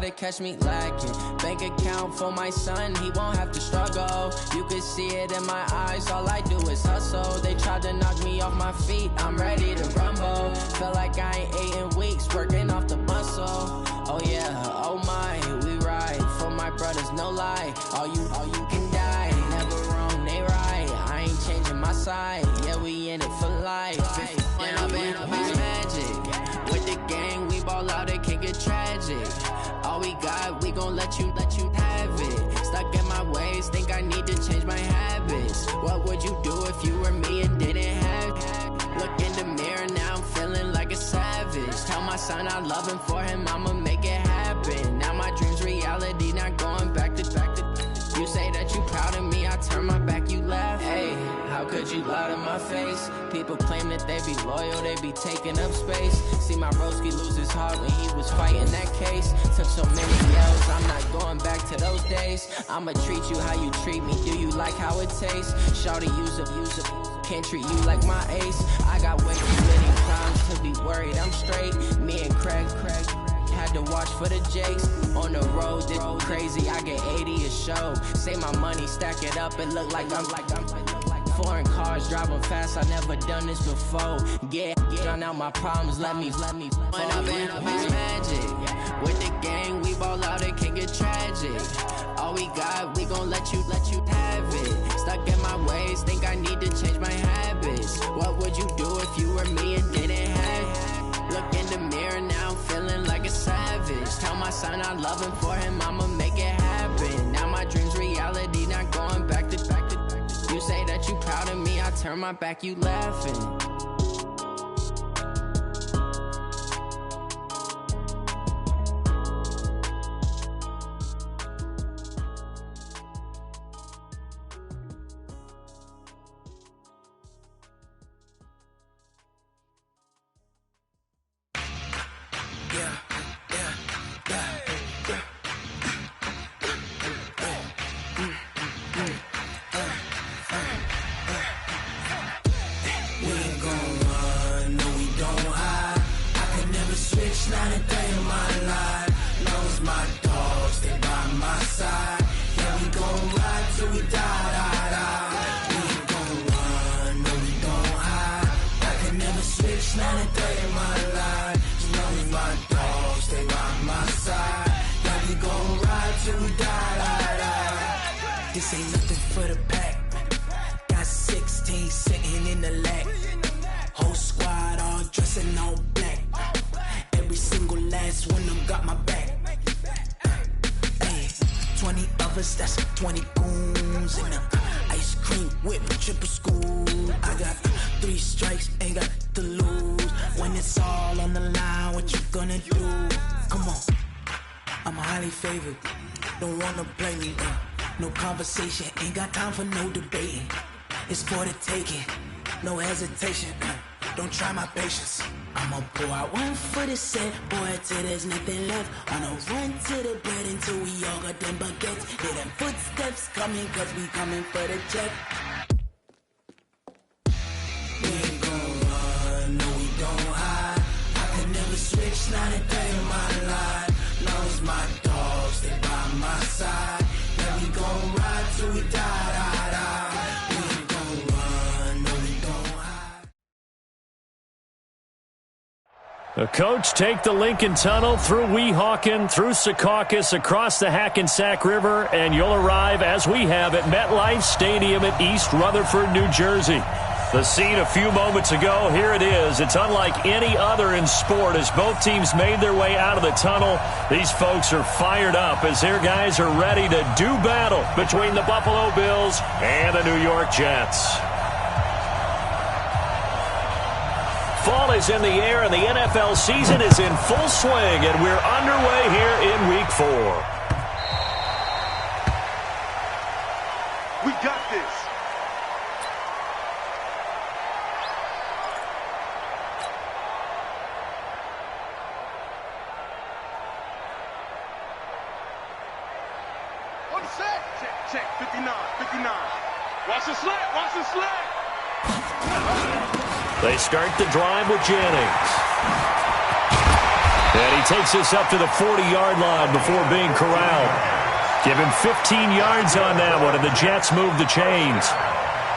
to catch me lacking. Bank account for my son, he won't have to struggle. You can see it in my eyes, all I do is hustle. They tried to knock me off my feet, I'm ready to rumble. Feel like I ain't ate in weeks, working off the muscle. Oh yeah, oh my, we ride for my brothers, no lie. All you can die, never wrong, they right. I ain't changing my side, yeah, we in it for life. And I've been magic. With the gang, we ball out, it can get tragic. All we got, we gon' let you have it. Stuck in my ways, think I need to change my habits. What would you do if you were me and didn't have it? Look in the mirror, now I'm feeling like a savage. Tell my son I love him, for him I'ma make it happen. Now my dream's reality, not going back to. You say that you proud of me, I turn my back, you laugh. Hey, how could you lie to my face? People claim that they be loyal, they be taking up space. See my broski lose his heart when he was fighting that case. Took so many L's, I'm not going back to those days. I'ma treat you how you treat me, do you like how it tastes? Shawty, use up, can't treat you like my ace. I got way too many crimes to be worried, I'm straight. Me and Craig had to watch for the Jakes. On the road, this crazy, I get 80 a show. Say my money, stack it up, it look like I'm foreign cars, driving fast, I never done this before. Get drown out my problems, let me When I've been magic. With the gang, we ball out, it can get tragic. All we got, we gon' let you have it. Stuck in my ways, think I need to change my habits. What would you do if you were me and didn't have it? Look in the mirror, now I'm feeling like a savage. Tell my son I love him, for him I'ma make it happen. Now my dream's reality, not going back to. You say that you proud of me, I turn my back, you laughing. This ain't nothing for the pack. Got 16 sitting in the lag. Whole squad all dressing all black. Every single last one of them got my back. Hey, 20 of us, that's 20 goons in the ice cream whip, triple school. I got 3 strikes, ain't got to lose. When it's all on the line, what you gonna do? Come on, I'm highly favored. Don't wanna play me. No conversation, ain't got time for no debating. It's for the taking, no hesitation. Don't try my patience. I'ma pour out one for the set, boy, till there's nothing left. On a run to the bread until we all got them baguettes. Hear them footsteps coming, cause we coming for the check. We ain't gon' run, no we don't hide. I could never switch, not a day in my life. Long as my dogs stay by my side. We gon' ride till we die. We ain't gon' run, no we don't hide. The coach take the Lincoln Tunnel through Weehawken, through Secaucus, across the Hackensack River, and you'll arrive, as we have, at MetLife Stadium at East Rutherford, New Jersey. The scene a few moments ago, here it is. It's unlike any other in sport as both teams made their way out of the tunnel. These folks are fired up as their guys are ready to do battle between the Buffalo Bills and the New York Jets. Fall is in the air and the NFL season is in full swing, and we're underway here in Week 4. We got this. On set. Check, 59. Watch the slant. They start the drive with Jennings. And he takes this up to the 40-yard line before being corralled. Give him 15 yards on that one, and the Jets move the chains.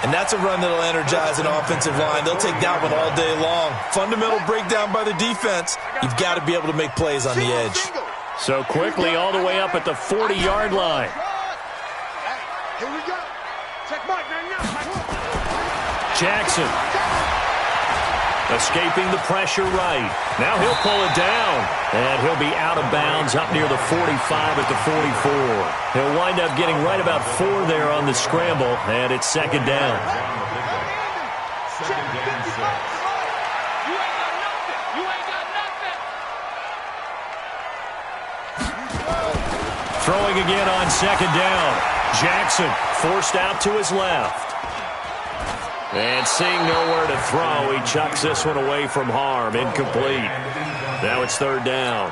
And that's a run that'll energize an offensive line. They'll take that one all day long. Fundamental breakdown by the defense. You've got to be able to make plays on the edge. So quickly all the way up at the 40-yard line. Here we go. Check Mike, man. Jackson. Escaping the pressure right. Now he'll pull it down. And he'll be out of bounds up near the 45 at the 44. He'll wind up getting right about 4 there on the scramble. And it's second down. Throwing again on second down. Jackson forced out to his left. And seeing nowhere to throw, he chucks this one away from harm. Incomplete. Now it's third down.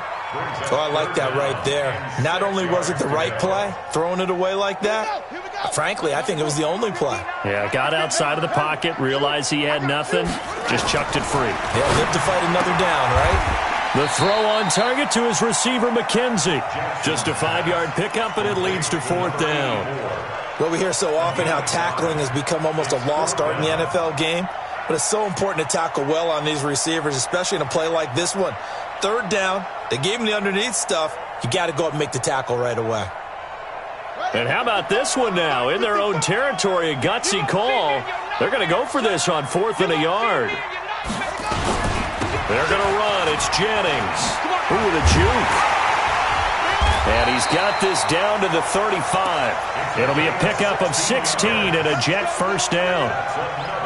Oh, I like that right there. Not only was it the right play, throwing it away like that, frankly, I think it was the only play. Yeah, got outside of the pocket, realized he had nothing, just chucked it free. Yeah, live to fight another down, right? The throw on target to his receiver, McKenzie. Just a 5-yard pickup, and it leads to fourth down. Well, we hear so often how tackling has become almost a lost art in the NFL game, but it's so important to tackle well on these receivers, especially in a play like this one. Third down, they gave him the underneath stuff. You got to go up and make the tackle right away. And how about this one now? In their own territory, a gutsy call. They're going to go for this on 4th and a yard. They're going to run. It's Jennings. Ooh, the juke. And he's got this down to the 35. It'll be a pickup of 16 and a Jet first down.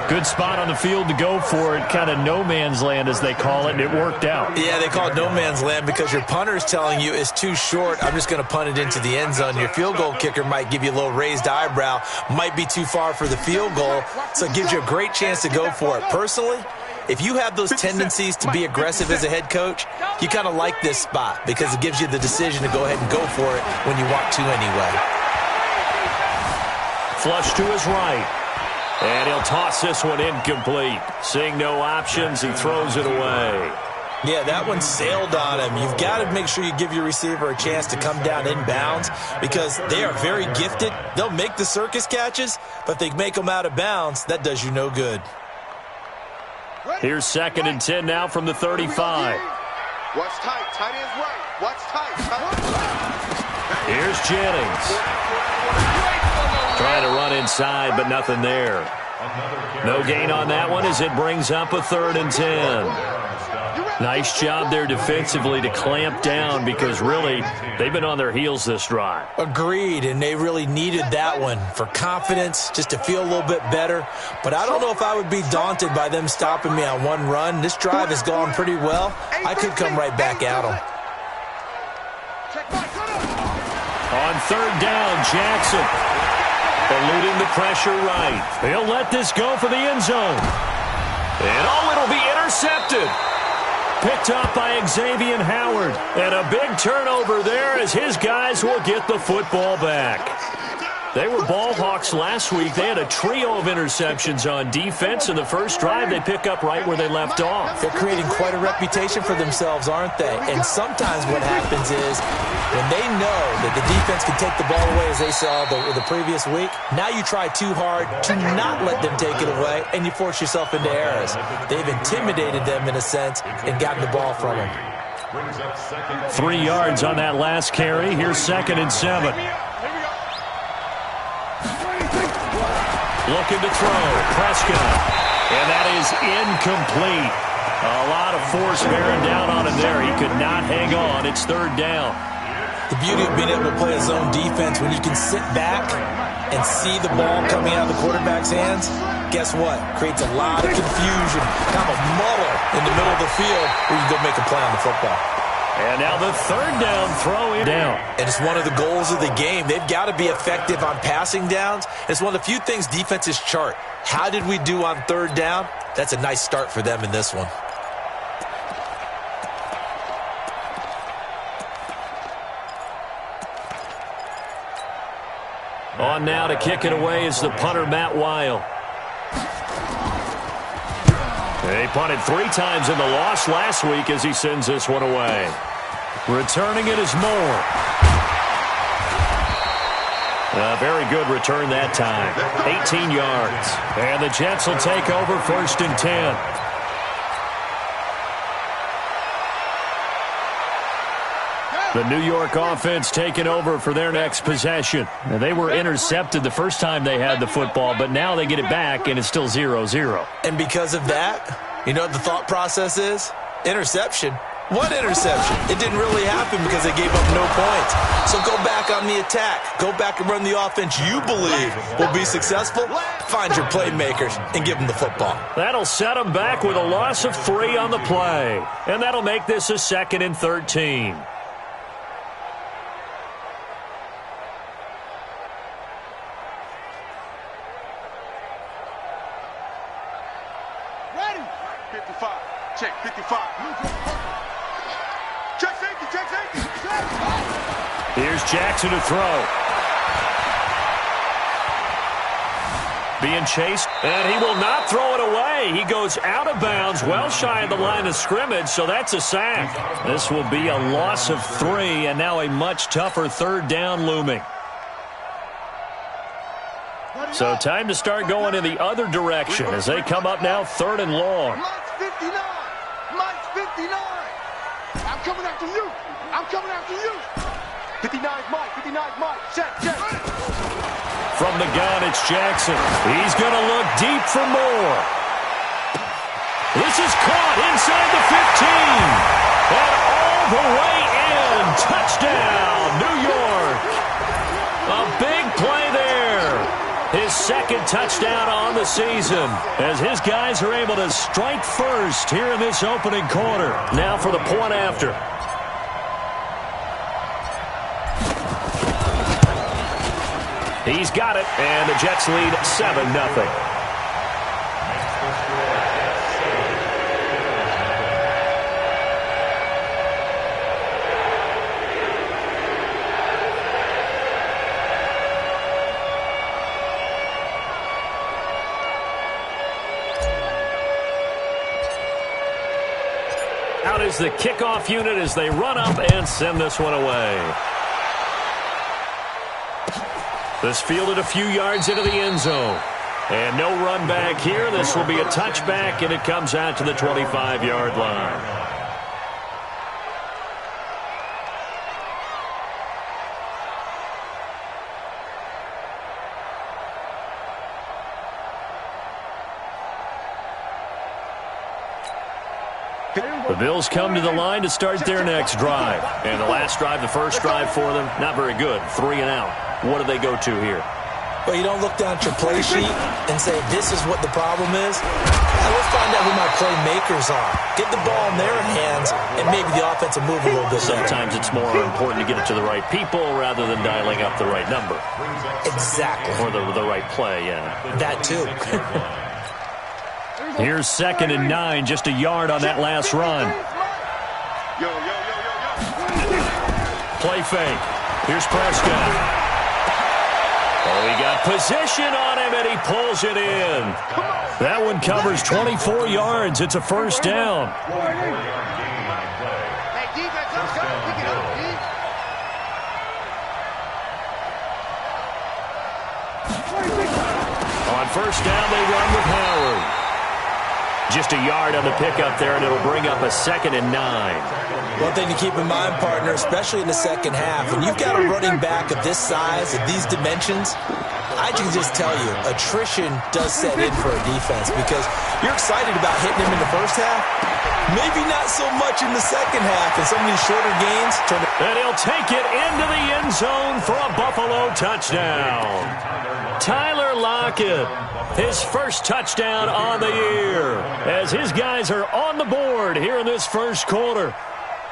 Good spot on the field to go for it. Kind of no man's land, as they call it, and it worked out. Yeah, they call it no man's land because your punter's telling you it's too short. I'm just going to punt it into the end zone. Your field goal kicker might give you a little raised eyebrow. Might be too far for the field goal, so it gives you a great chance to go for it. Personally, if you have those tendencies to be aggressive as a head coach, you kind of like this spot because it gives you the decision to go ahead and go for it when you want to anyway. Flush to his right. And he'll toss this one incomplete. Seeing no options, he throws it away. Yeah, that one sailed on him. You've got to make sure you give your receiver a chance to come down inbounds because they are very gifted. They'll make the circus catches, but if they make them out of bounds, that does you no good. Here's 2nd and 10 now from the 35. Watch tight. Tight ends right. Watch tight. Here's Jennings. Trying to run inside, but nothing there. No gain on that one as it brings up a 3rd and 10. Nice job there defensively to clamp down because really they've been on their heels this drive. Agreed, and they really needed that one for confidence, just to feel a little bit better. But I don't know if I would be daunted by them stopping me on one run. This drive has gone pretty well. I could come right back at them. On 3rd down, Jackson eluding the pressure right. He'll let this go for the end zone. And it'll be intercepted. Picked up by Xavier Howard. And a big turnover there as his guys will get the football back. They were ball hawks last week. They had a trio of interceptions on defense. In the first drive, they pick up right where they left off. They're creating quite a reputation for themselves, aren't they? And sometimes what happens is when they know that the defense can take the ball away, as they saw the previous week, now you try too hard to not let them take it away, and you force yourself into errors. They've intimidated them in a sense and gotten the ball from them. 3 yards on that last carry. Here's 2nd and 7. Looking to throw. Prescott. And that is incomplete. A lot of force bearing down on him there. He could not hang on. It's 3rd down. The beauty of being able to play a zone defense when you can sit back and see the ball coming out of the quarterback's hands, guess what? Creates a lot of confusion, kind of a muddle in the middle of the field where you go make a play on the football. And now the 3rd down throw in down. And it's one of the goals of the game. They've got to be effective on passing downs. It's one of the few things defenses chart. How did we do on 3rd down? That's a nice start for them in this one. On now to kick it away is the punter, Matt Weil. They punted 3 times in the loss last week as he sends this one away. Returning it is Moore. A very good return that time. 18 yards. And the Jets will take over 1st and 10. The New York offense taking over for their next possession. And they were intercepted the first time they had the football, but now they get it back, and it's still 0-0. And because of that, you know what the thought process is? Interception. What interception? It didn't really happen because they gave up no points. So go back on the attack. Go back and run the offense you believe will be successful. Find your playmakers and give them the football. That'll set them back with a loss of 3 on the play. And that'll make this a 2nd and 13. Check 55. Check safety, check safety. Here's Jackson to throw. Being chased, and he will not throw it away. He goes out of bounds, well shy of the line of scrimmage, so that's a sack. This will be a loss of 3, and now a much tougher 3rd down looming. So time to start going in the other direction as they come up now 3rd and long. Mike's 59. Mike's 59. I'm coming after you. I'm coming after you. 59's Mike. 59's Mike. Check, check. From the gun, it's Jackson. He's going to look deep for more. This is caught inside the 15. And all the way in. Touchdown, New York. A big play there. His 2nd touchdown on the season as his guys are able to strike first here in this opening quarter. Now for the point after. He's got it, and the Jets lead 7-0. Out is the kickoff unit as they run up and send this one away. This fielded a few yards into the end zone. And no run back here. This will be a touchback, and it comes out to the 25-yard line. The Bills come to the line to start their next drive. And the last drive, the first drive for them, not very good. 3 and out. What do they go to here? Well, you don't look down at your play sheet and say, this is what the problem is. Let's find out who my playmakers are. Get the ball in their hands, and maybe the offense will move a little bit better. Sometimes it's more important to get it to the right people rather than dialing up the right number. Exactly. Or the right play, yeah. That too. Here's 2nd and 9, just a yard on that last run. Yo. Play fake. Here's Prescott. Oh, he got position on him, and he pulls it in. That one covers 24 yards. It's a 1st down. Hey, defense, let's go. Pick it up, On 1st down, they run with Howard. Just a yard on the pickup there, and it'll bring up a 2nd and 9. One thing to keep in mind, partner, especially in the second half, when you've got a running back of this size, of these dimensions, I can just tell you, attrition does set in for a defense because you're excited about hitting him in the first half. Maybe not so much in the second half, and some of these shorter gains turn to... And he'll take it into the end zone for a Buffalo touchdown. Tyler Lockett, his first touchdown on the year, as his guys are on the board here in this first quarter.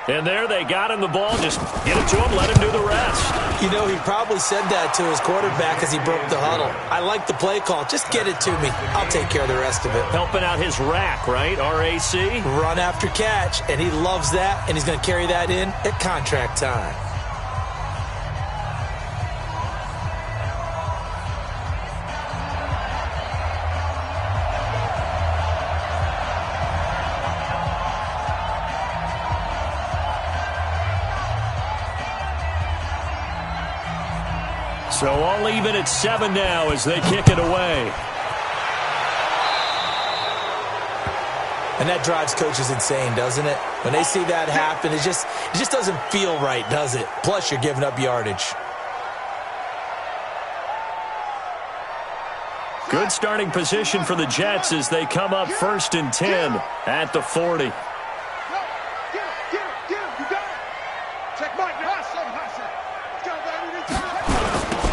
And there they got him the ball. Just get it to him, let him do the rest. You know, he probably said that to his quarterback as he broke the huddle. I like the play call. Just get it to me. I'll take care of the rest of it. Helping out his rack, right? R-A-C? Run after catch, and he loves that, and he's going to carry that in at contract time. So all even at 7 now as they kick it away. And that drives coaches insane, doesn't it? When they see that happen, it just doesn't feel right, does it? Plus, you're giving up yardage. Good starting position for the Jets as they come up 1st and 10 at the 40.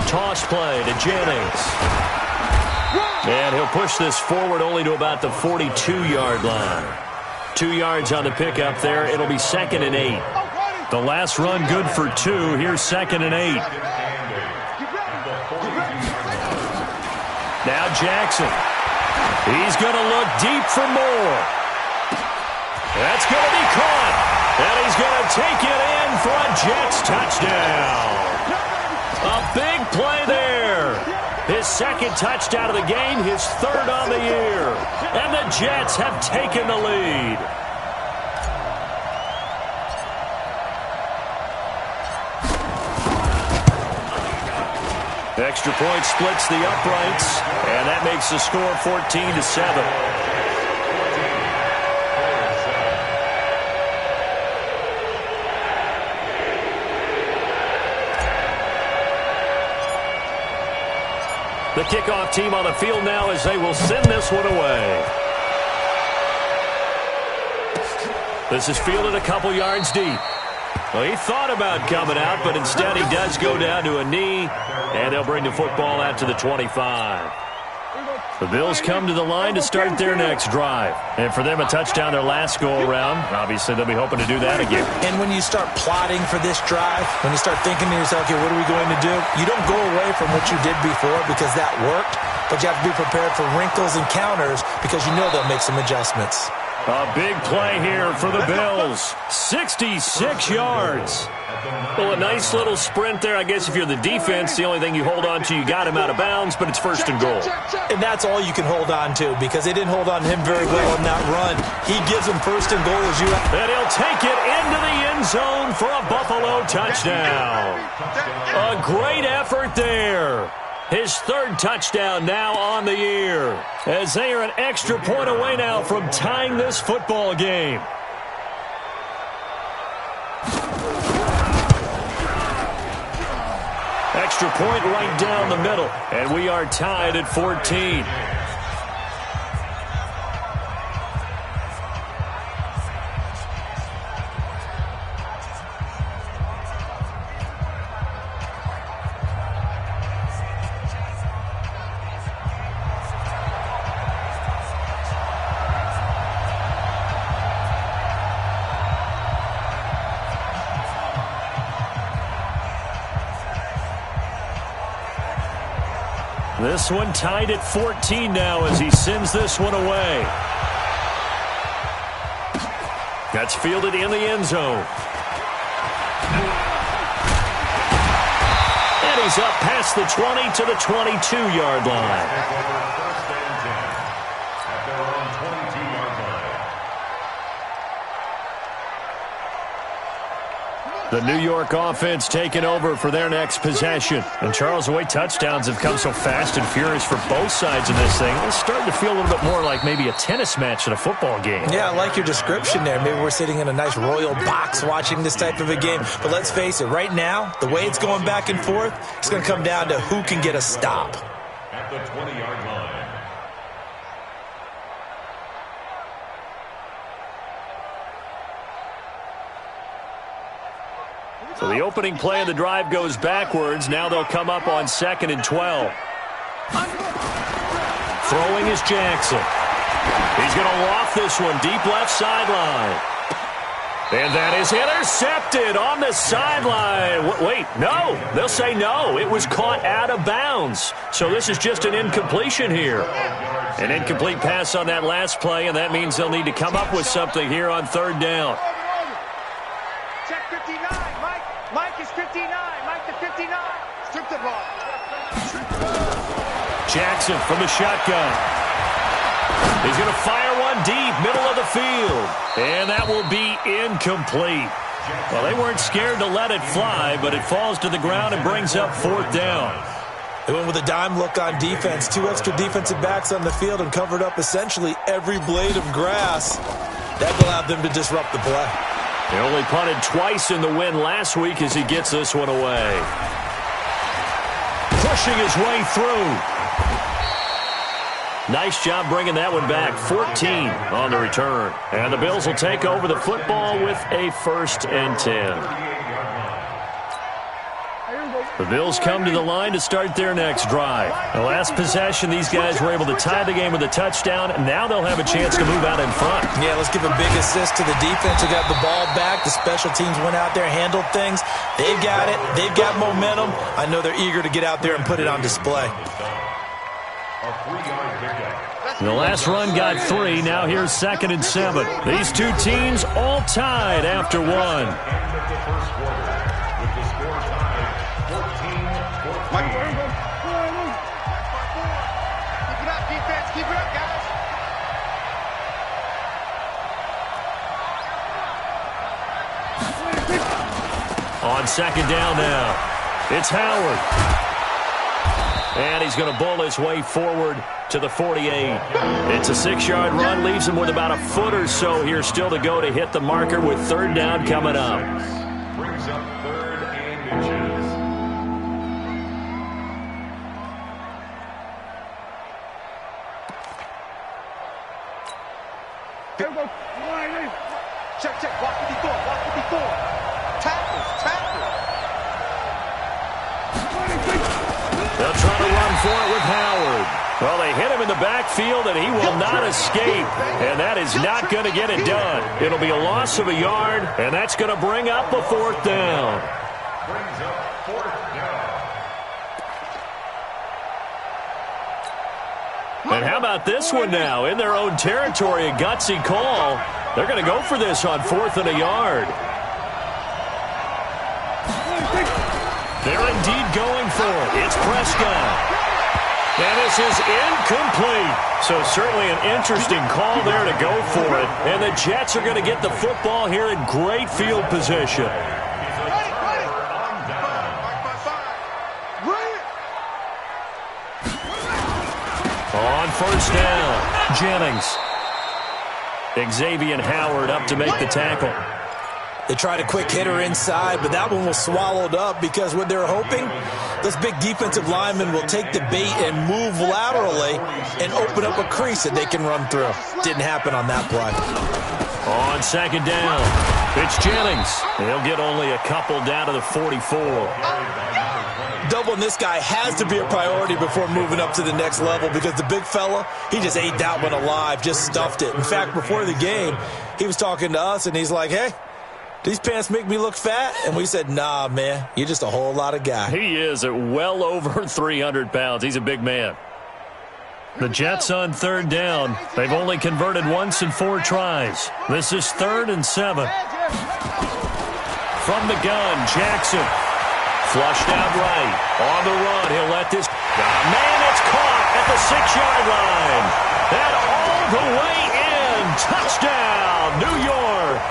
Toss play to Jennings. And he'll push this forward only to about the 42-yard line. 2 yards on the pickup there. It'll be 2nd and 8. The last run good for 2. Here's 2nd and 8. Now Jackson. He's going to look deep for more. That's going to be caught. And he's going to take it in for a Jets touchdown. A big play there. His 2nd touchdown of the game, his 3rd on the year. And the Jets have taken the lead. Extra point splits the uprights, and that makes the score 14-7. The kickoff team on the field now as they will send this one away. This is fielded a couple yards deep. Well, he thought about coming out, but instead he does go down to a knee, and they'll bring the football out to the 25. The Bills come to the line to start their next drive. And for them, a touchdown their last go-around. Obviously, they'll be hoping to do that again. And when you start plotting for this drive, when you start thinking to yourself, okay, what are we going to do? You don't go away from what you did before because that worked, but you have to be prepared for wrinkles and counters because you know they'll make some adjustments. A big play here for the Bills. 66 yards. Well, a nice little sprint there. I guess if you're the defense, the only thing you hold on to, you got him out of bounds, but it's 1st and goal. And that's all you can hold on to because they didn't hold on to him very well on that run. He gives them 1st and goal as you... And he'll take it into the end zone for a Buffalo touchdown. A great effort there. His 3rd touchdown now on the year, as they are an extra point away now from tying this football game. Extra point right down the middle, and we are tied at 14. This one tied at 14 now as he sends this one away. That's fielded in the end zone. And he's up past the 20 to the 22-yard line. The New York offense taking over for their next possession. And Charles, the way touchdowns have come so fast and furious for both sides of this thing, it's starting to feel a little bit more like maybe a tennis match than a football game. Yeah, I like your description there. Maybe we're sitting in a nice royal box watching this type of a game. But let's face it, right now, the way it's going back and forth, it's going to come down to who can get a stop. At the 20-yard line. So the opening play of the drive goes backwards. Now they'll come up on 2nd and 12. Throwing is Jackson. He's going to loft this one deep left sideline. And that is intercepted on the sideline. Wait, no. They'll say no. It was caught out of bounds. So this is just an incompletion here. An incomplete pass on that last play, and that means they'll need to come up with something here on 3rd down. Check 59, Mike. Mike is 59. Mike to 59. Strip the ball. Jackson from the shotgun. He's going to fire one deep, middle of the field. And that will be incomplete. Well, they weren't scared to let it fly, but it falls to the ground and brings up 4th down. They went with a dime look on defense. 2 extra defensive backs on the field and covered up essentially every blade of grass. That allowed them to disrupt the play. He only punted twice in the win last week as he gets this one away. Pushing his way through. Nice job bringing that one back. 14 on the return. And the Bills will take over the football with a 1st and 10. The Bills come to the line to start their next drive. The last possession, these guys were able to tie the game with a touchdown, and now they'll have a chance to move out in front. Yeah, let's give a big assist to the defense who got the ball back. The special teams went out there, handled things. They've got it. They've got momentum. I know they're eager to get out there and put it on display. The last run got 3. Now here's 2nd and 7. These two teams all tied after 1. Keep it up, guys. On 2nd down now, it's Howard. And he's going to bowl his way forward to the 48. It's a 6-yard run, leaves him with about a foot or so here still to go to hit the marker with 3rd down coming up. Brings up 3rd and inches. Check, block 54, Tackles. They'll try to run for it with Howard. Well, they hit him in the backfield, and he will not escape. And that is not going to get it done. It'll be a loss of a yard, and that's going to bring up a 4th down. Brings up 4th down. And how about this one now? In their own territory, a gutsy call. They're going to go for this on 4th and a yard. They're indeed going for it. It's Prescott. And this is incomplete. So certainly an interesting call there to go for it. And the Jets are going to get the football here in great field position. On 1st down, Jennings. Xavier Howard up to make the tackle. They tried a quick hitter inside, but that one was swallowed up because what they're hoping, those big defensive linemen will take the bait and move laterally and open up a crease that they can run through. Didn't happen on that play. On 2nd down, it's Jennings. He'll get only a couple down to the 44. Doubling this guy has to be a priority before moving up to the next level because the big fella, he just ate that one alive, just stuffed it. In fact, before the game, he was talking to us, and he's like, hey, these pants make me look fat? And we said, nah, man, you're just a whole lot of guy. He is at well over 300 pounds. He's a big man. The Jets on 3rd down. They've only converted once in 4 tries. This is 3rd and 7. From the gun, Jackson. Flushed out right. On the run, he'll let this... man, it's caught at the 6-yard line. And all the way in. Touchdown, New York.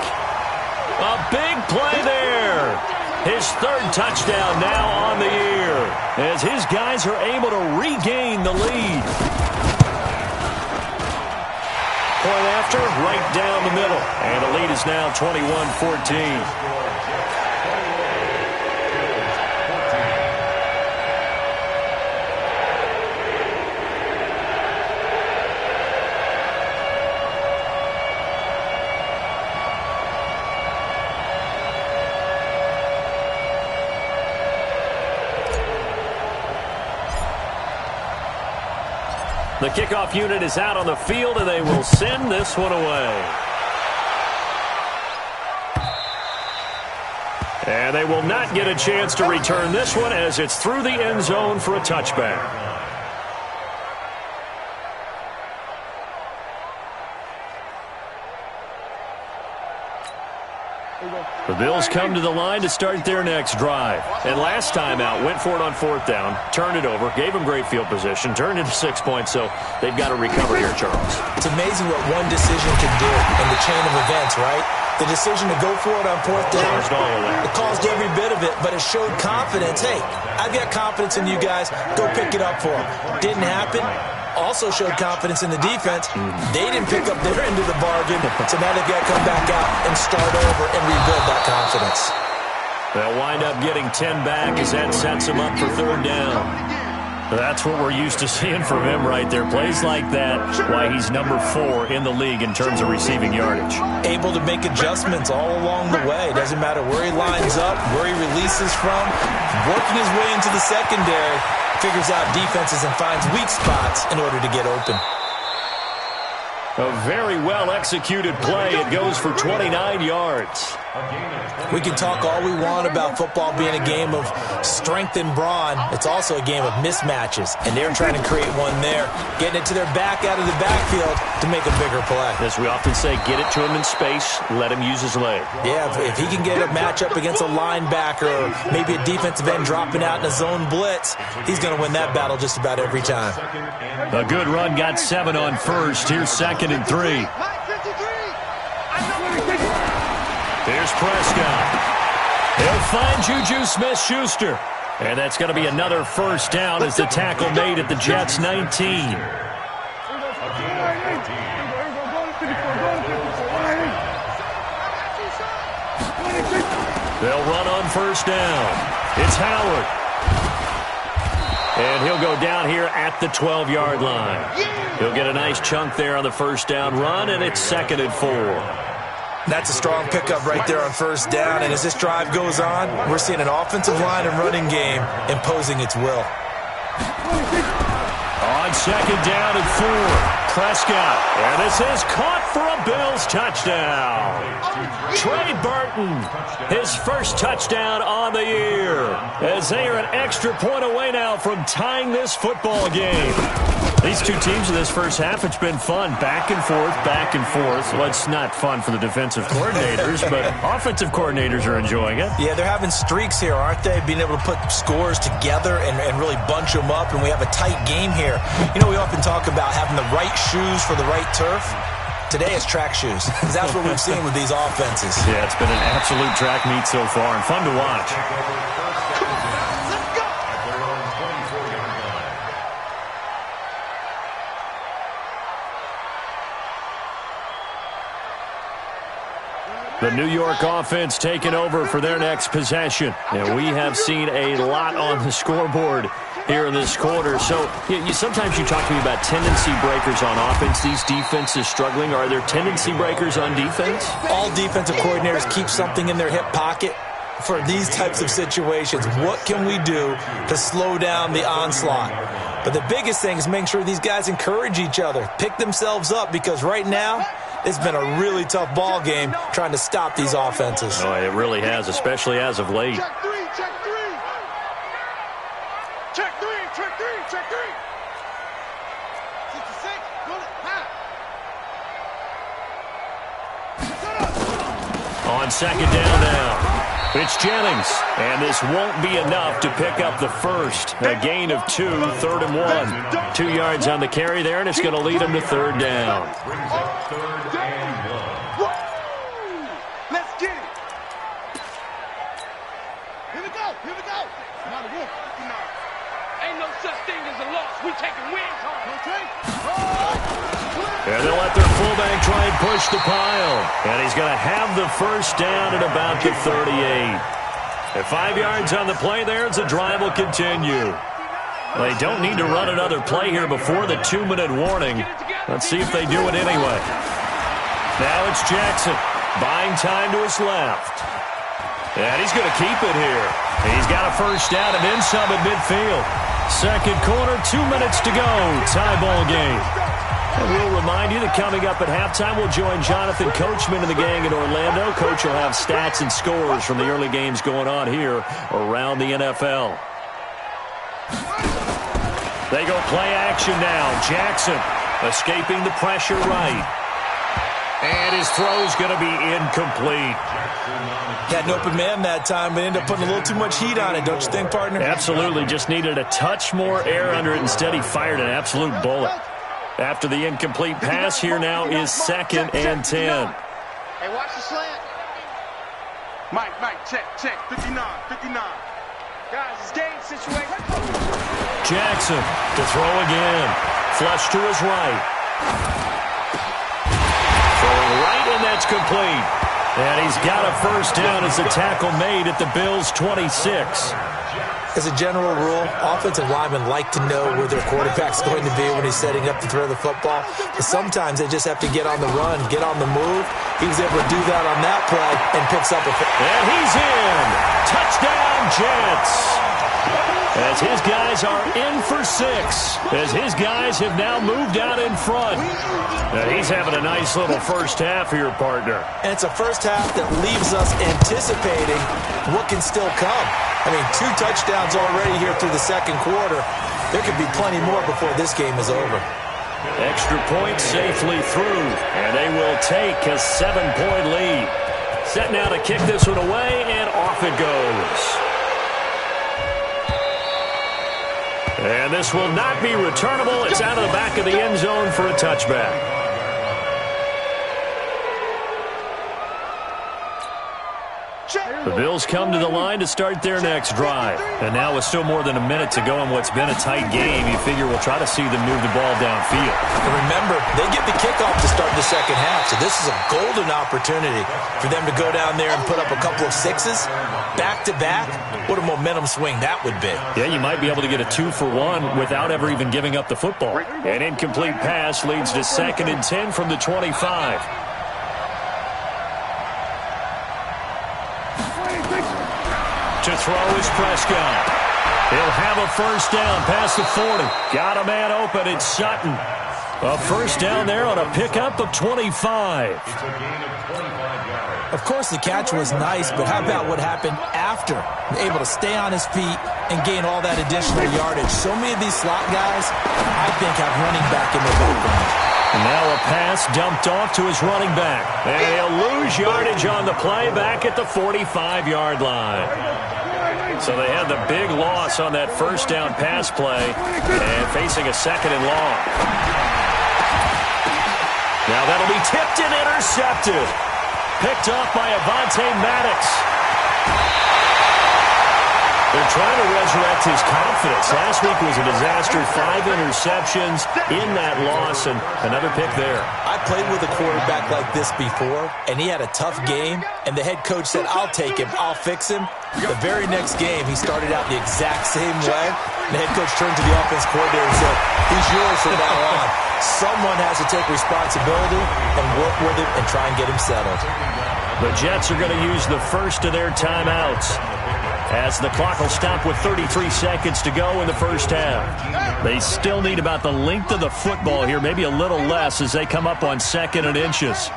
A big play there. His 3rd touchdown now on the year as his guys are able to regain the lead. Point after, right down the middle. And the lead is now 21-14. The kickoff unit is out on the field, and they will send this one away. And they will not get a chance to return this one as it's through the end zone for a touchback. The Bills come to the line to start their next drive. And last time out, went for it on 4th down, turned it over, gave them great field position, turned it to 6 points, so they've got to recover here, Charles. It's amazing what one decision can do in the chain of events, right? The decision to go for it on fourth down, it caused every bit of it, but it showed confidence. Hey, I've got confidence in you guys. Go pick it up for them. Didn't happen. Also showed confidence in the defense. They didn't pick up their end of the bargain, so now they've got to come back out and start over and rebuild that confidence. They'll wind up getting 10 back as that sets them up for third down. That's what we're used to seeing from him right there. Plays like that, why he's number 4 in the league in terms of receiving yardage. Able to make adjustments all along the way. Doesn't matter where he lines up, where he releases from. Working his way into the secondary, figures out defenses and finds weak spots in order to get open. A very well-executed play. It goes for 29 yards. We can talk all we want about football being a game of strength and brawn. It's also a game of mismatches, and they're trying to create one there, getting it to their back out of the backfield to make a bigger play. As we often say, get it to him in space, let him use his leg. Yeah, if he can get a matchup against a linebacker or maybe a defensive end dropping out in a zone blitz, he's going to win that battle just about every time. A good run got 7 on first. Here's 2nd and 3. Here's Prescott. He'll find Juju Smith-Schuster. And that's going to be another first down as the tackle made at the Jets' 19. They'll run on first down. It's Howard. And he'll go down here at the 12-yard line. He'll get a nice chunk there on the first down run, and it's 2nd and 4. That's a strong pickup right there on first down, and as this drive goes on, we're seeing an offensive line and running game imposing its will. On 2nd down and 4, Prescott, and this is caught for a Bills touchdown. Trey Burton, his first touchdown on the year, as they are an extra point away now from tying this football game. These two teams in this first half, it's been fun. Back and forth, back and forth. Well, it's not fun for the defensive coordinators, but offensive coordinators are enjoying it. Yeah, they're having streaks here, aren't they? Being able to put scores together and really bunch them up, and we have a tight game here. You know, we often talk about having the right shoes for the right turf. Today it's track shoes, because that's what we've seen with these offenses. Yeah, it's been an absolute track meet so far, and fun to watch. The New York offense taking over for their next possession. And we have seen a lot on the scoreboard here in this quarter. So sometimes you talk to me about tendency breakers on offense. These defenses struggling. Are there tendency breakers on defense? All defensive coordinators keep something in their hip pocket for these types of situations. What can we do to slow down the onslaught? But the biggest thing is making sure these guys encourage each other, pick themselves up, because right now, it's been a really tough ball game trying to stop these offenses. Oh, it really has, especially as of late. Check three, check three. Check three, check three, check three. 66, good, high. On 2nd down now. It's Jennings, and this won't be enough to pick up the first. A gain of 2, 3rd and 1. 2 yards on the carry there, and it's going to lead him to 3rd down. Let's get it. Here we go, here we go. Not a win. Ain't no such thing as a loss. We taking wins home. Okay? And they'll let their fullback try and push the pile. And he's going to have the first down at about the 38. At 5 yards on the play there, the drive will continue. They don't need to run another play here before the 2-minute warning. Let's see if they do it anyway. Now it's Jackson, buying time to his left. And he's going to keep it here. He's got a first down and then some at midfield. Second quarter, 2 minutes to go. Tie ball game. And we'll remind you that coming up at halftime, we'll join Jonathan Coachman and the gang in Orlando. Coach will have stats and scores from the early games going on here around the NFL. They go play action now. Jackson escaping the pressure right. And his throw's going to be incomplete. Had an open man that time, but ended up putting a little too much heat on it, don't you think, partner? Absolutely. Just needed a touch more air under it. Instead, he fired an absolute bullet. After the incomplete pass, here now is 2nd and 10. Hey, watch the slant. Mike, check. 59. Guys, it's game situation. Jackson to throw again. Flush to his right. Throwing right, and that's complete. And he's got a first down as the tackle made at the Bills' 26. As a general rule, offensive linemen like to know where their quarterback's going to be when he's setting up to throw the football. But sometimes they just have to get on the run, get on the move. He was able to do that on that play and picks up a... And he's in. Touchdown, Jets. As his guys are in for 6. As his guys have now moved out in front. And he's having a nice little first half here, partner. And it's a first half that leaves us anticipating what can still come. I mean, 2 touchdowns already here through the second quarter. There could be plenty more before this game is over. Extra point safely through, and they will take a 7-point lead. Set now to kick this one away, and off it goes. And this will not be returnable. It's out of the back of the end zone for a touchback. The Bills come to the line to start their next drive. And now with still more than a minute to go in what's been a tight game, you figure we'll try to see them move the ball downfield. And remember, they get the kickoff to start the second half, so this is a golden opportunity for them to go down there and put up a couple of 6s back-to-back. What a momentum swing that would be. Yeah, you might be able to get a 2-for-1 without ever even giving up the football. An incomplete pass leads to 2nd and 10 from the 25. To throw is Prescott. He'll have a first down past the 40. Got a man open. It's Sutton. A first down there on a pickup of 25. Of course, the catch was nice, but how about what happened after? Able to stay on his feet and gain all that additional yardage. So many of these slot guys, I think, have running back in their background. And now a pass dumped off to his running back. And he'll lose yardage on the play back at the 45-yard line. So they had the big loss on that first down pass play and facing a 2nd and long. Now that'll be tipped and intercepted. Picked off by Avonte Maddox. They're trying to resurrect his confidence. Last week was a disaster. 5 interceptions in that loss, and another pick there. I played with a quarterback like this before, and he had a tough game, and the head coach said, I'll take him, I'll fix him. The very next game, he started out the exact same way. The head coach turned to the offense coordinator and said, he's yours from now on. Someone has to take responsibility and work with him and try and get him settled. The Jets are going to use the first of their timeouts, as the clock will stop with 33 seconds to go in the first half. They still need about the length of the football here, maybe a little less as they come up on 2nd and inches.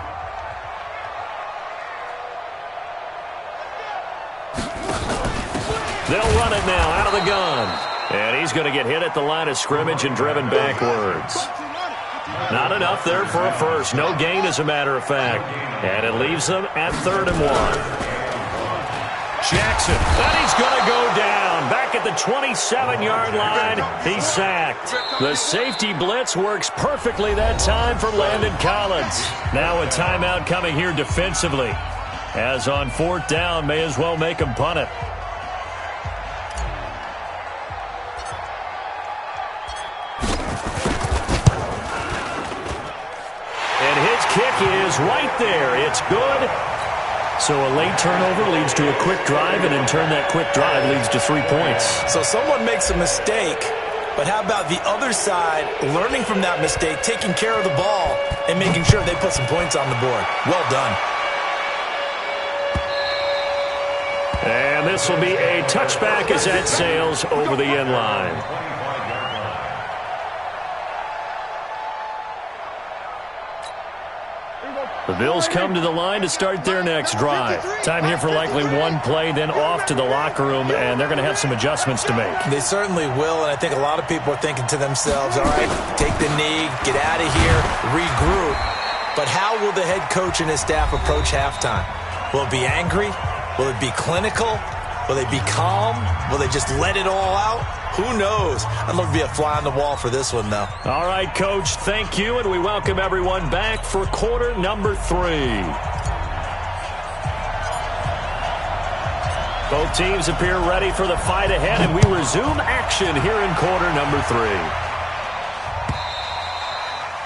They'll run it now out of the gun. And he's going to get hit at the line of scrimmage and driven backwards. Not enough there for a first. No gain, as a matter of fact. And it leaves them at 3rd and 1. Jackson, and he's going to go down. Back at the 27-yard line, he's sacked. The safety blitz works perfectly that time for Landon Collins. Now a timeout coming here defensively. As on 4th down, may as well make him punt it. And his kick is right there. It's good. So a late turnover leads to a quick drive, and in turn that quick drive leads to 3 points. So someone makes a mistake, but how about the other side learning from that mistake, taking care of the ball, and making sure they put some points on the board? Well done. And this will be a touchback as that sails over the end line. The Bills come to the line to start their next drive. Time here for likely one play, then off to the locker room, and they're going to have some adjustments to make. They certainly will, and I think a lot of people are thinking to themselves, all right, take the knee, get out of here, regroup. But how will the head coach and his staff approach halftime? Will it be angry? Will it be clinical? Will they be calm? Will they just let it all out? Who knows? I'd love to be a fly on the wall for this one, though. All right, Coach, thank you, and we welcome everyone back for quarter number 3. Both teams appear ready for the fight ahead, and we resume action here in quarter number 3.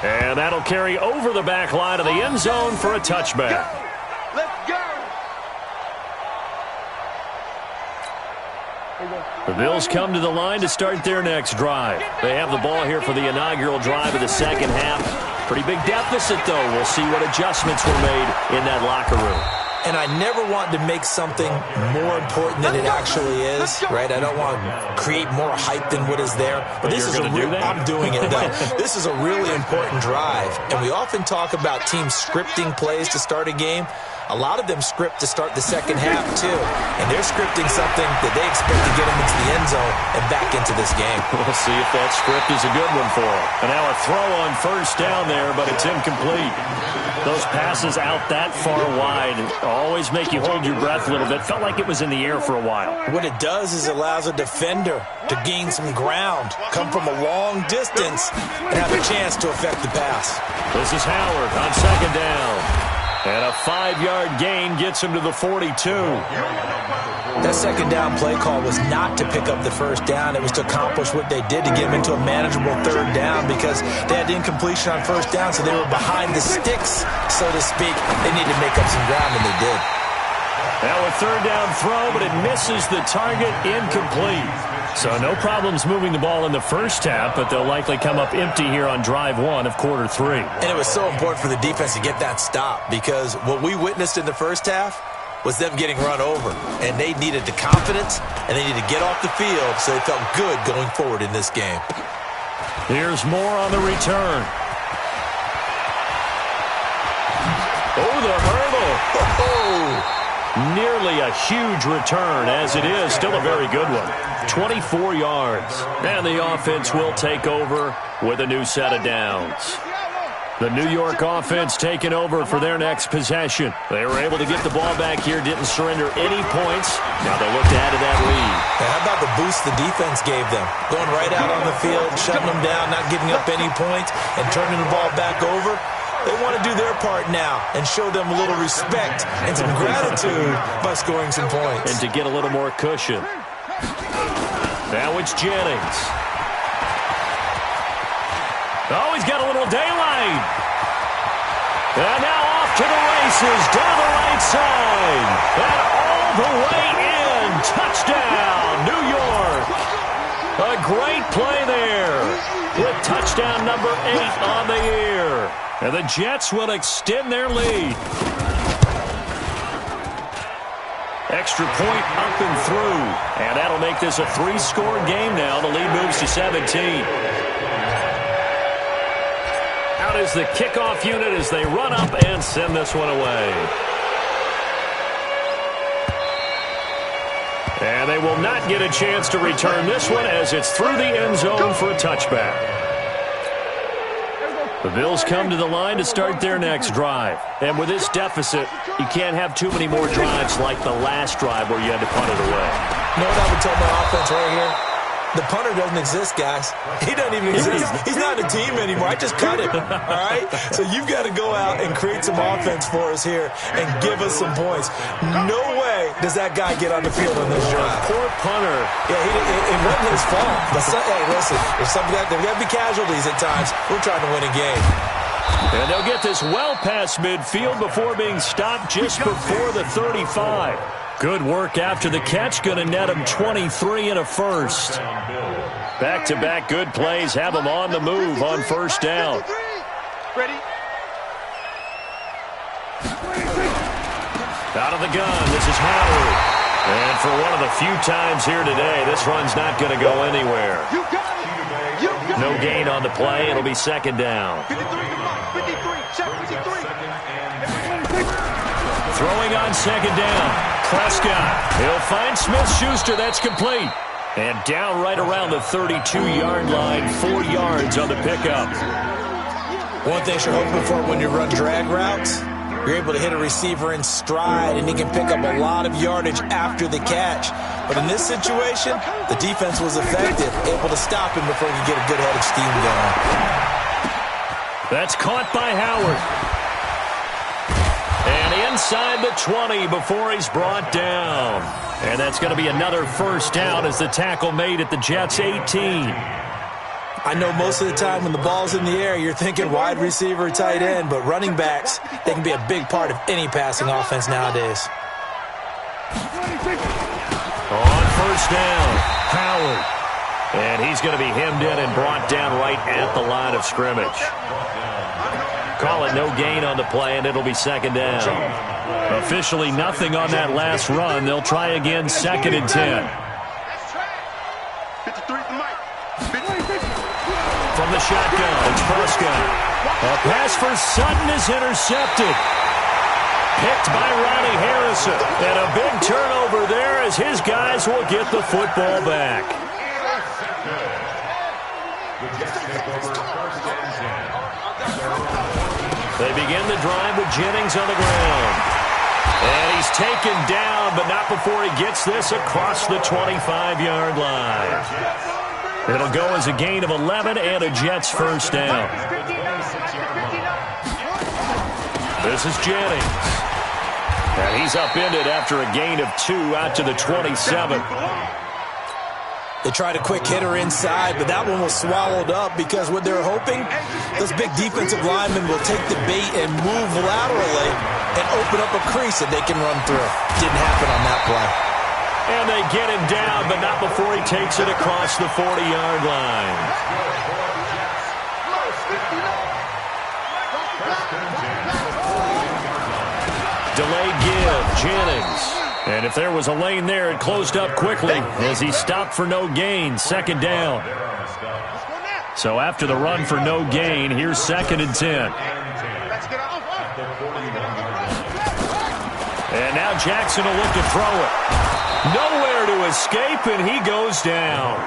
And that'll carry over the back line of the end zone for a touchback. Let's go. The Bills come to the line to start their next drive. They have the ball here for the inaugural drive of the second half. Pretty big deficit, though. We'll see what adjustments were made in that locker room. And I never want to make something more important than it actually is, right? I don't want to create more hype than what is there. But this is a real, I'm doing it, though. This is a really important drive. And we often talk about teams scripting plays to start a game. A lot of them script to start the second half, too. And they're scripting something that they expect to get them into the end zone and back into this game. We'll see if that script is a good one for them. And now a throw on first down there, but it's incomplete. Those passes out that far wide always make you hold your breath a little bit. Felt like it was in the air for a while. What it does is it allows a defender to gain some ground, come from a long distance, and have a chance to affect the pass. This is Howard on second down. And a 5-yard gain gets him to the 42. That second down play call was not to pick up the first down. It was to accomplish what they did to get them into a manageable third down because they had incompletion on first down, so they were behind the sticks, so to speak. They needed to make up some ground, and they did. Now a third down throw, but it misses the target, incomplete. So no problems moving the ball in the first half, but they'll likely come up empty here on drive 1 of quarter 3. And it was so important for the defense to get that stop because what we witnessed in the first half was them getting run over. And they needed the confidence, and they needed to get off the field so they felt good going forward in this game. Here's more on the return. Oh, the hurdle. Oh. Nearly a huge return, as it is still a very good one. 24 yards. And the offense will take over with a new set of downs. The New York offense taking over for their next possession. They were able to get the ball back here, didn't surrender any points. Now they'll look to add to that lead. Now, how about the boost the defense gave them? Going right out on the field, shutting them down, not giving up any points, and turning the ball back over. They want to do their part now and show them a little respect and some gratitude by scoring some points. And to get a little more cushion. Now it's Jennings. Oh, he's got a little daylight. And now off to the races down the right side. And all the way in. Touchdown, New York. A great play there with touchdown number 8 on the year. And the Jets will extend their lead. Extra point up and through. And that'll make this a 3-score game now. The lead moves to 17. Out is the kickoff unit as they run up and send this one away. And they will not get a chance to return this one as it's through the end zone for a touchback. The Bills come to the line to start their next drive. And with this deficit, you can't have too many more drives like the last drive where you had to punt it away. You know what I would tell my offense right here? The punter doesn't exist, guys. He doesn't even exist. He's not a team anymore. I just cut him, all right? So you've got to go out and create some offense for us here and give us some points. No way does that guy get on the field on this drive. Poor punter. Yeah, it wasn't his fault. But hey, listen, there's got to be casualties at times. We're trying to win a game. And they'll get this well past midfield before being stopped just before the 35. Good work after the catch. Going to net him 23 and a first. Back-to-back good plays have him on the move on first down. Ready? Out of the gun, this is Howard. And for one of the few times here today, this run's not going to go anywhere. You got it. You got No gain on the play. It'll be second down. 53 to Mike. 53. Check 53. Throwing on second down. Prescott. He'll find Smith-Schuster. That's complete. And down right around the 32-yard line. 4 yards on the pickup. One thing you're hoping for when you run drag routes, you're able to hit a receiver in stride, and he can pick up a lot of yardage after the catch. But in this situation, the defense was effective, able to stop him before he could get a good head of steam going. That's caught by Howard. And in inside the 20 before he's brought down. And that's going to be another first down as the tackle made at the Jets' 18. I know most of the time when the ball's in the air, you're thinking wide receiver, tight end, but running backs, they can be a big part of any passing offense nowadays. On first down, Howard. And he's going to be hemmed in and brought down right at the line of scrimmage. Call it no gain on the play, and it'll be second down. Officially nothing on that last run. They'll try again, second and 10. From the shotgun, it's Prescott. A pass for Sutton is intercepted. Picked by Ronnie Harrison. And a big turnover there as his guys will get the football back. They begin the drive with Jennings on the ground. And he's taken down, but not before he gets this across the 25-yard line. It'll go as a gain of 11 and a Jets first down. This is Jennings. And he's upended after a gain of 2 out to the 27. They tried a quick hitter inside, but that one was swallowed up because what they're hoping, those big defensive linemen will take the bait and move laterally and open up a crease that they can run through. Didn't happen on that play. And they get him down, but not before he takes it across the 40-yard line. Delayed give, Jennings. And if there was a lane there, it closed up quickly as he stopped for no gain. Second down. So after the run for no gain, here's second and 10. And now Jackson will look to throw it. Nowhere to escape, and he goes down.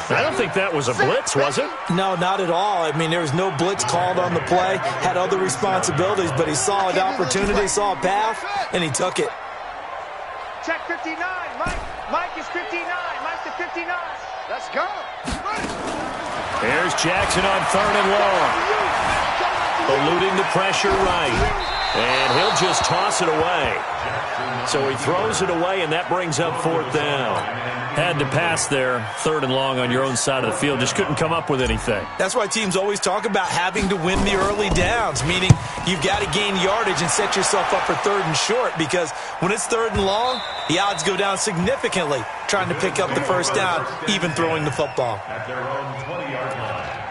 I don't think that was a blitz, was it? No, not at all. I mean, there was no blitz called on the play. Had other responsibilities, but he saw an opportunity, saw a path, and he took it. Check 59. Mike is 59. Mike's the 59. Let's go. Here's Jackson on third and long. Eluding the pressure right. And he'll just toss it away. So he throws it away, and that brings up fourth down. Had to pass there, third and long on your own side of the field. Just couldn't come up with anything. That's why teams always talk about having to win the early downs, meaning you've got to gain yardage and set yourself up for third and short, because when it's third and long, the odds go down significantly trying to pick up the first down, even throwing the football. At their own 20-yard line.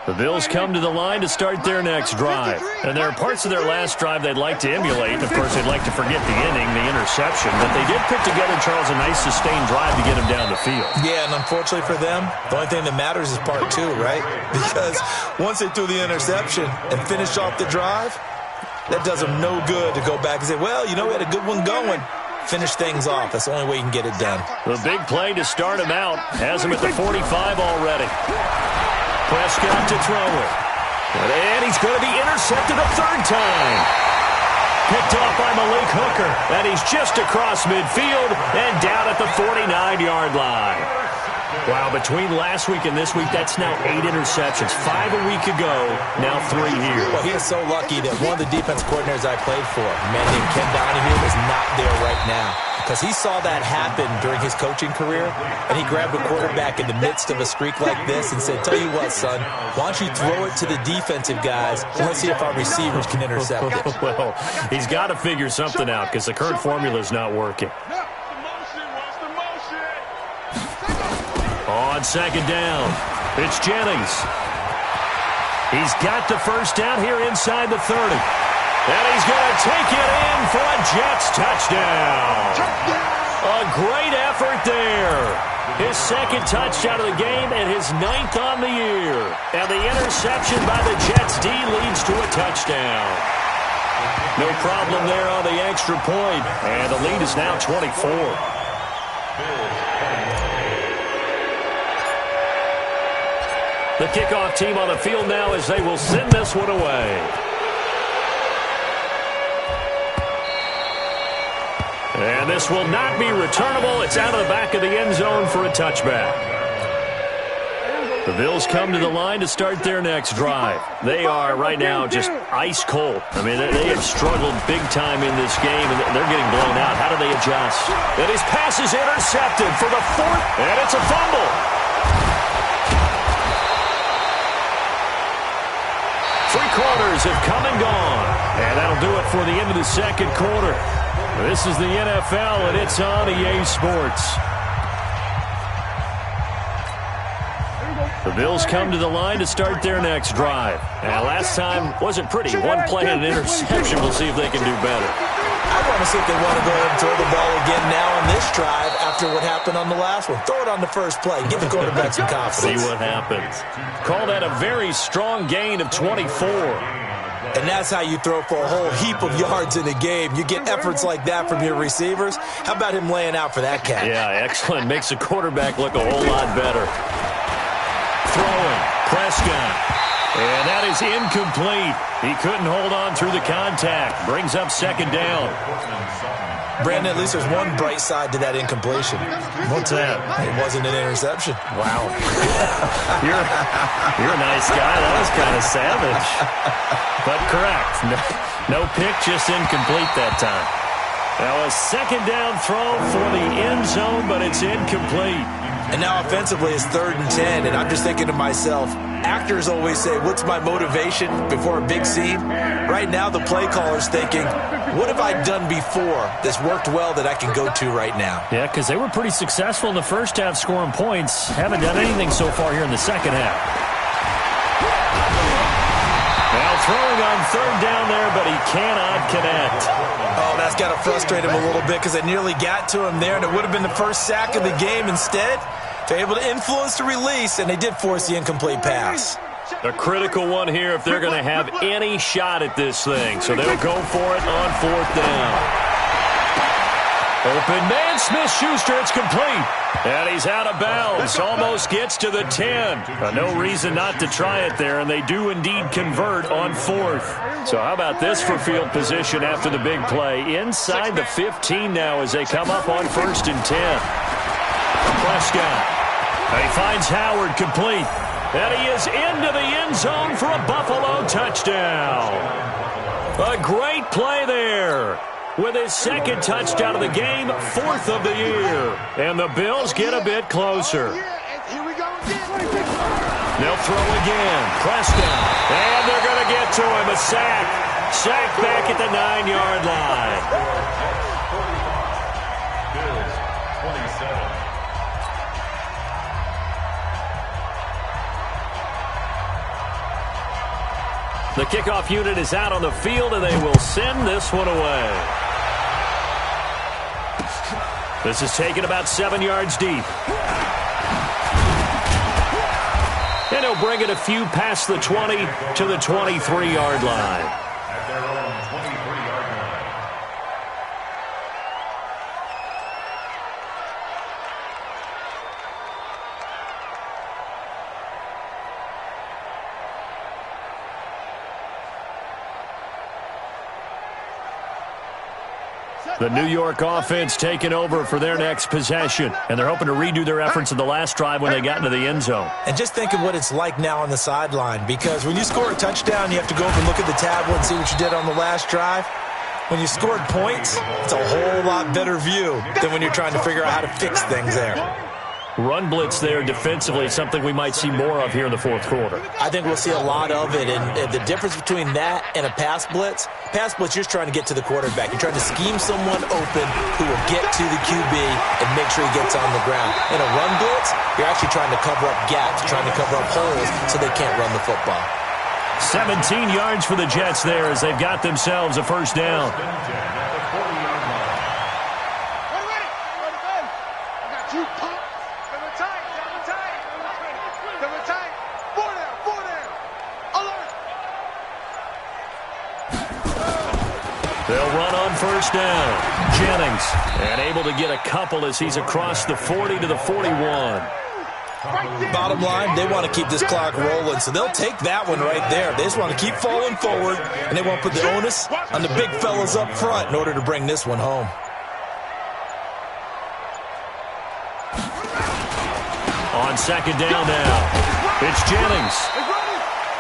The Bills come to the line to start their next drive. And there are parts of their last drive they'd like to emulate. Of course, they'd like to forget the inning, the interception. But they did put together, Charles, a nice sustained drive to get him down the field. Yeah, and unfortunately for them, the only thing that matters is part 2, right? Because once they threw the interception and finished off the drive, that does them no good to go back and say, well, you know, we had a good one going. Finish things off. That's the only way you can get it done. The big play to start him out has him at the 45 already. Prescott to throw it. And he's going to be intercepted a third time. Picked off by Malik Hooker. And he's just across midfield and down at the 49-yard line. Wow, between last week and this week, that's now 8 interceptions. 5 a week ago, now 3 here. Well, he is so lucky that one of the defense coordinators I played for, a man named Ken Donahue, is not there right now. Because he saw that happen during his coaching career, and he grabbed a quarterback in the midst of a streak like this and said, tell you what, son, why don't you throw it to the defensive guys, and let's see if our receivers can intercept it. Well, he's got to figure something out because the current formula is not working. On second down, it's Jennings. He's got the first down here inside the 30. And he's going to take it in for a Jets touchdown. A great effort there. His second touchdown of the game and his 9th on the year. And the interception by the Jets D leads to a touchdown. No problem there on the extra point. And the lead is now 24. The kickoff team on the field now as they will send this one away. And this will not be returnable. It's out of the back of the end zone for a touchback. The Bills come to the line to start their next drive. They are right now just ice cold. I mean, they have struggled big time in this game, and they're getting blown out. How do they adjust? And his pass is intercepted for the fourth, and it's a fumble. Three quarters have come and gone, and that'll do it for the end of the second quarter. This is the NFL, and it's on EA Sports. The Bills come to the line to start their next drive. And last time wasn't pretty. One play and an interception. We'll see if they can do better. I want to see if they want to go ahead and throw the ball again now on this drive after what happened on the last one. Throw it on the first play. Give the quarterback some confidence. See what happens. Call that a very strong gain of 24. And that's how you throw for a whole heap of yards in a game. You get efforts like that from your receivers. How about him laying out for that catch? Yeah, excellent. Makes the quarterback look a whole lot better. Throwing, Prescott. And that is incomplete. He couldn't hold on through the contact. Brings up second down. Brandon, at least there's one bright side to that incompletion. What's that? It wasn't an interception. Wow. You're a nice guy. That was kind of savage. But correct. No pick, just incomplete that time. Now a second down throw for the end zone, but it's incomplete. And now offensively it's 3rd and 10, and I'm just thinking to myself, actors always say, what's my motivation before a big scene? Right now the play caller's thinking, what have I done before that's worked well that I can go to right now? Yeah, because they were pretty successful in the first half scoring points. Haven't done anything so far here in the second half. Now throwing on 3rd down there, but he cannot connect. Oh, that's got to frustrate him a little bit because they nearly got to him there, and it would have been the first sack of the game. Instead, they're able to influence the release, and they did force the incomplete pass. A critical one here if they're going to have any shot at this thing. So they'll go for it on 4th down. Open man, Smith-Schuster, it's complete. And he's out of bounds, almost gets to the 10. No reason not to try it there, and they do indeed convert on 4th. So how about this for field position after the big play? Inside the 15 now as they come up on 1st and 10. Prescott. And he finds Howard complete. And he is into the end zone for a Buffalo touchdown. A great play there. With his 2nd touchdown of the game, 4th of the year. And the Bills get a bit closer. They'll throw again. Prescott. And they're going to get to him. A sack. Sack back at the 9-yard line. The kickoff unit is out on the field, and they will send this one away. This is taken about 7 yards deep. And he'll bring it a few past the 20 to the 23-yard line. At their own 23-yard line. The New York offense taking over for their next possession. And they're hoping to redo their efforts in the last drive when they got into the end zone. And just think of what it's like now on the sideline, because when you score a touchdown, you have to go over and look at the tablet and see what you did on the last drive. When you scored points, it's a whole lot better view than when you're trying to figure out how to fix things there. Run blitz there defensively, something we might see more of here in the 4th quarter. I think we'll see a lot of it, and the difference between that and a pass blitz, you're just trying to get to the quarterback. You're trying to scheme someone open who will get to the QB and make sure he gets on the ground. In a run blitz, you're actually trying to cover up gaps, trying to cover up holes so they can't run the football. 17 yards for the Jets there as they've got themselves a 1st down. They'll run on 1st down. Jennings, and able to get a couple as he's across the 40 to the 41. Bottom line, they want to keep this clock rolling, so they'll take that one right there. They just want to keep falling forward, and they want to put the onus on the big fellas up front in order to bring this one home. On 2nd down now. It's Jennings.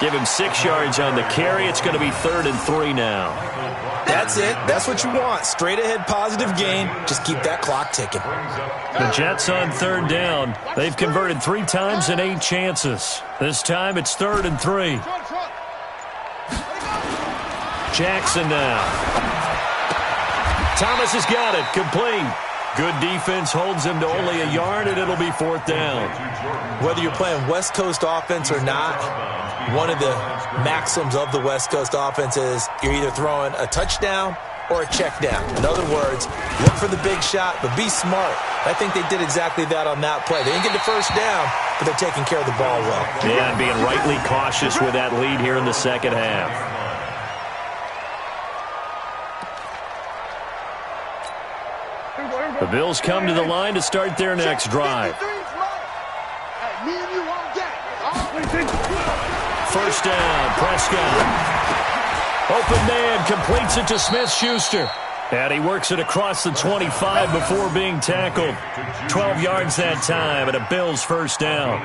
Give him 6 yards on the carry. It's going to be 3rd and 3 now. That's it. That's what you want. Straight ahead positive gain. Just keep that clock ticking. The Jets on 3rd down. They've converted 3 times in 8 chances. This time it's 3rd and 3. Jackson now. Thomas has got it. Complete. Good defense holds him to only a yard, and it'll be 4th down. Whether you're playing West Coast offense or not, one of the maxims of the West Coast offense is you're either throwing a touchdown or a check down. In other words, look for the big shot, but be smart. I think they did exactly that on that play. They didn't get the first down, but they're taking care of the ball well. Yeah, and being rightly cautious with that lead here in the second half. The Bills come to the line to start their next drive. First down, Prescott. Open man, completes it to Smith-Schuster. And he works it across the 25 before being tackled. 12 yards that time, and a Bills first down.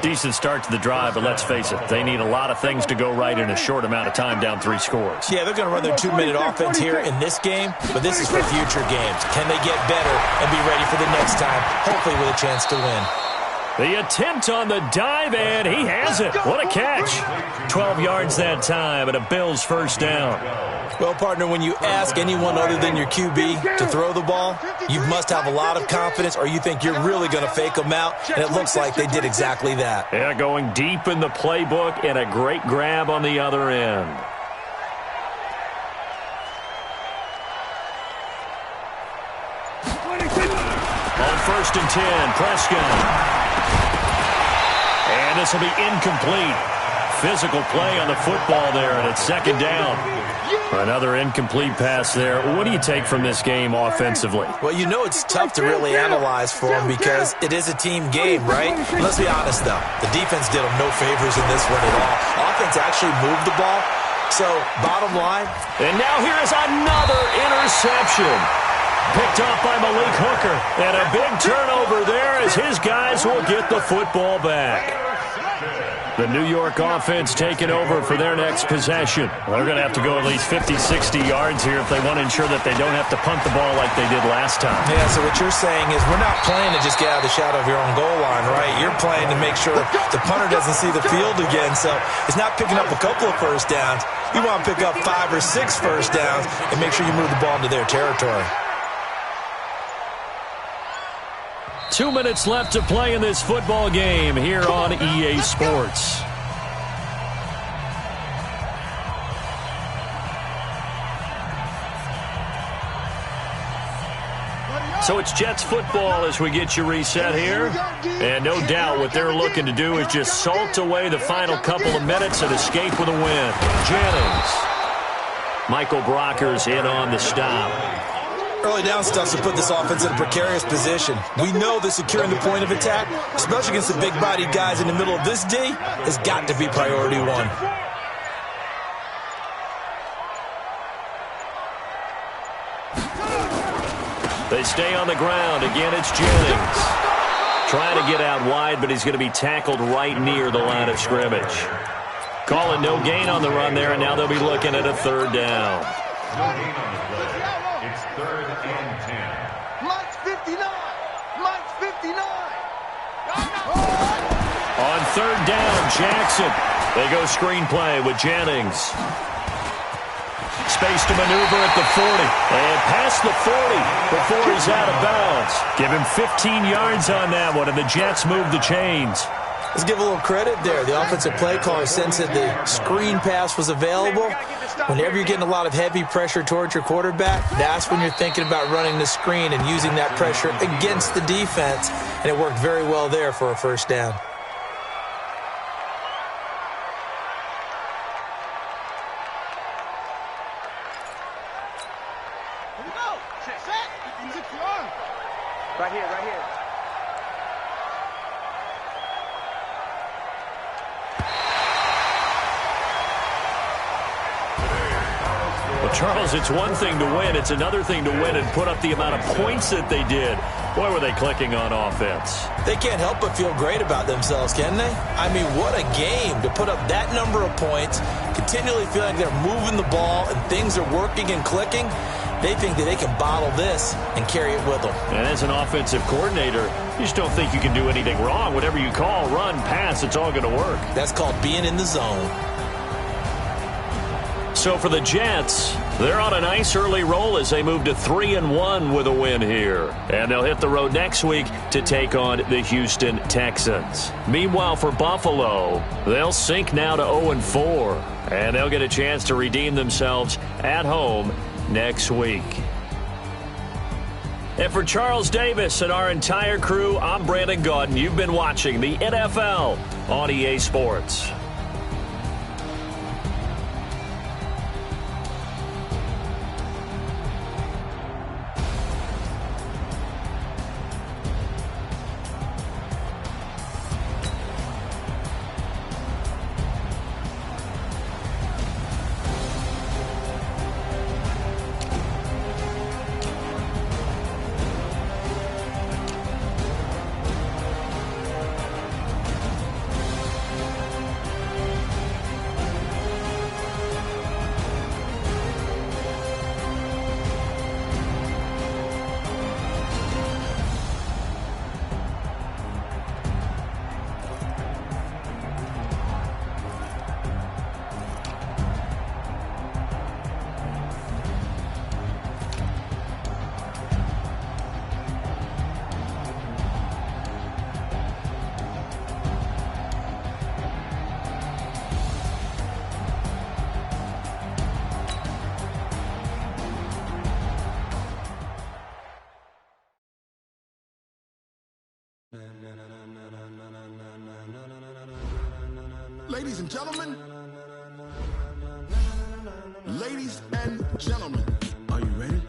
Decent start to the drive, but let's face it, they need a lot of things to go right in a short amount of time, down 3 scores. Yeah, they're going to run their 2-minute offense here in this game, but this is for future games. Can they get better and be ready for the next time, hopefully with a chance to win? The attempt on the dive, and he has it. What a catch. 12 yards that time, and a Bills first down. Well, partner, when you ask anyone other than your QB to throw the ball, you must have a lot of confidence, or you think you're really going to fake them out, and it looks like they did exactly that. Yeah, going deep in the playbook, and a great grab on the other end. On 1st and 10, Prescott. And this will be incomplete. Physical play on the football there, and it's 2nd down. Another incomplete pass there. What do you take from this game offensively? Well, you know it's tough to really analyze for them because it is a team game, right? Let's be honest, though. The defense did them no favors in this one at all. Offense actually moved the ball. So, bottom line. And now here is another interception. Picked off by Malik Hooker. And a big turnover there as his guys will get the football back. The New York offense taking over for their next possession. They're going to have to go at least 50, 60 yards here if they want to ensure that they don't have to punt the ball like they did last time. Yeah, so what you're saying is we're not playing to just get out of the shadow of your own goal line, right? You're playing to make sure the punter doesn't see the field again. So it's not picking up a couple of first downs. You want to pick up 5 or 6 first downs and make sure you move the ball into their territory. 2 minutes left to play in this football game here on EA Sports. So it's Jets football as we get you reset here. And no doubt what they're looking to do is just salt away the final couple of minutes and escape with a win. Jennings. Michael Brockers in on the stop. Early down stuff to put this offense in a precarious position. We know that securing the point of attack, especially against the big-bodied guys in the middle of this D, has got to be priority 1. They stay on the ground. Again, it's Jennings. Trying to get out wide, but he's going to be tackled right near the line of scrimmage. Calling no gain on the run there, and now they'll be looking at a 3rd down. No gain on the play. It's 3rd and 10. Mike's 59. Mike's 59. On 3rd down, Jackson. They go screenplay with Jennings. Space to maneuver at the 40. And past the 40 before he's out of bounds. Give him 15 yards on that one, and the Jets move the chains. Let's give a little credit there. The offensive play caller sensed that the screen pass was available. Whenever you're getting a lot of heavy pressure towards your quarterback, that's when you're thinking about running the screen and using that pressure against the defense. And it worked very well there for a first down. Right here, right here. Well, Charles, it's one thing to win. It's another thing to win and put up the amount of points that they did. Boy, were they clicking on offense. They can't help but feel great about themselves, can they? I mean, what a game to put up that number of points, continually feel like they're moving the ball and things are working and clicking. They think that they can bottle this and carry it with them. And as an offensive coordinator, you just don't think you can do anything wrong. Whatever you call, run, pass, it's all going to work. That's called being in the zone. So for the Jets, they're on a nice early roll as they move to 3-1 with a win here. And they'll hit the road next week to take on the Houston Texans. Meanwhile, for Buffalo, they'll sink now to 0-4. And they'll get a chance to redeem themselves at home next week. And for Charles Davis and our entire crew, I'm Brandon Gaudin. You've been watching the NFL on EA Sports. Ladies and gentlemen, ladies and gentlemen, are you ready?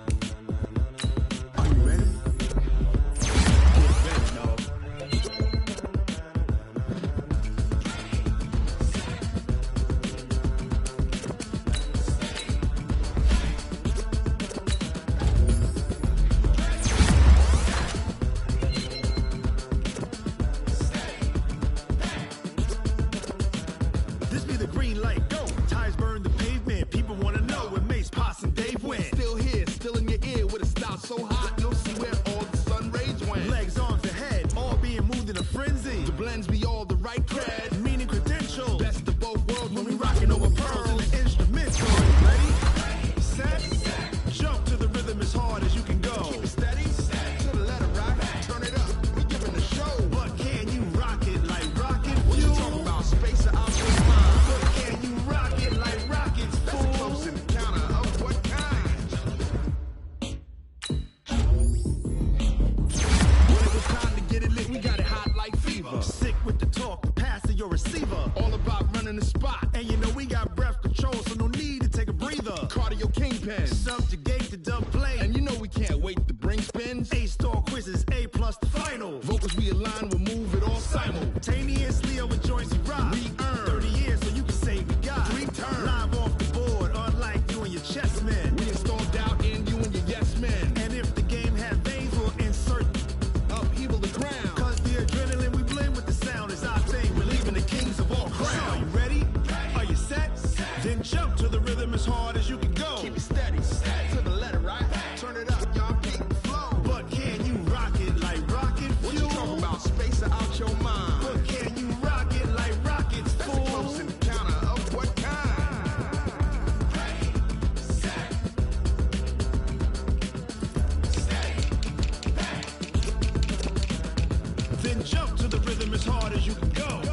Are you ready? Then jump to the rhythm as hard as you can go.